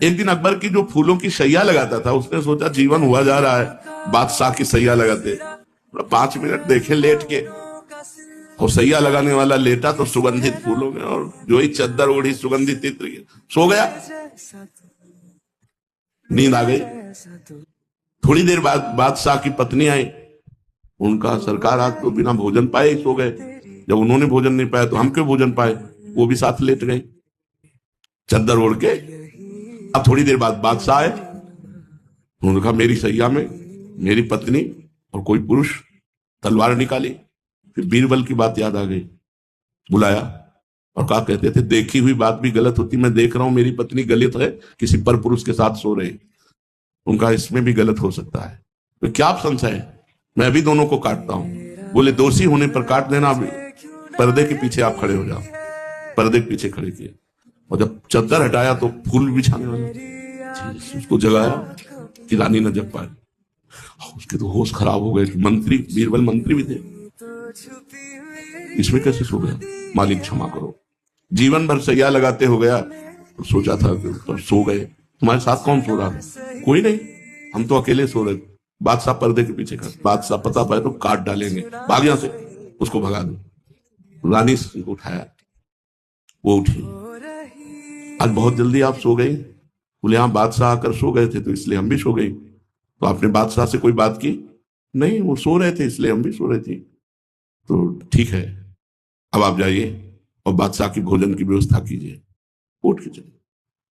एक दिन अकबर की जो फूलों की सैया लगाता था, उसने सोचा जीवन हुआ जा रहा है बादशाह की सैया लगाते, 5 मिनट देखे लेट के, और सैया लगाने वाला लेटा तो सुगंधित फूलों में, और जो ही चद्दर ओढ़ी सुगंधित इत्र की, सो गया। नींद आ गई। थोड़ी देर बाद बादशाह की पत्नी आई, उनका सरकार आज तो बिना भोजन पाए ही सो गए, जब उन्होंने भोजन नहीं पाया तो हम क्यों भोजन पाए, वो भी साथ लेट गए चद्दर ओढ़ के। अब थोड़ी देर बाद बादशाह आए, उन्होंने कहा मेरी सैया में मेरी पत्नी और कोई पुरुष, तलवार निकाली। फिर बीरबल की बात याद आ गई, बुलाया और कहा कहते थे देखी हुई बात भी गलत होती, मैं देख रहा हूं मेरी पत्नी गलत है, किसी पर पुरुष के साथ सो रहे, उनका इसमें भी गलत हो सकता है, तो क्या आप संशय है, मैं भी दोनों को काटता हूं। बोले दोषी होने पर काट देना, पर्दे के पीछे आप खड़े हो जाओ। पर्दे के पीछे खड़े किए, और जब चद्दर हटाया तो फूल बिछाने वाला, उसको जगाया कि रानी न जग पाए। उसके तो होश खराब हो गए कि मंत्री, बीरबल मंत्री भी थे, इसमें कैसे सो गया, मालिक क्षमा करो, जीवन भर सैया लगाते हो गया, तो सोचा था कि तो सो गए, तुम्हारे साथ कौन सो रहा है, कोई नहीं, हम तो अकेले सो रहे। बादशाह पर्दे के पीछे खड़ा, बादशाह पता पाए तो काट डालेंगे, भाग यहां से, उसको भगा दो। रानी को उठाया, वो उठी, आज बहुत जल्दी आप सो गई। बोले हाँ बादशाह आकर सो गए थे तो इसलिए हम भी सो गई। तो आपने बादशाह से कोई बात की? नहीं, वो सो रहे थे इसलिए हम भी सो रहे थे। तो ठीक है, अब आप जाइए और बादशाह की भोजन की व्यवस्था कीजिए। उठ के चले,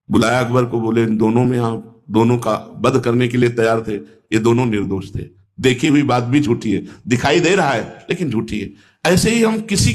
बुलाया अकबर को, बोले इन दोनों में आप दोनों का वध करने के लिए तैयार थे, ये दोनों निर्दोष थे, देखी हुई बात भी झूठी है, दिखाई दे रहा है लेकिन झूठी है। ऐसे ही हम किसी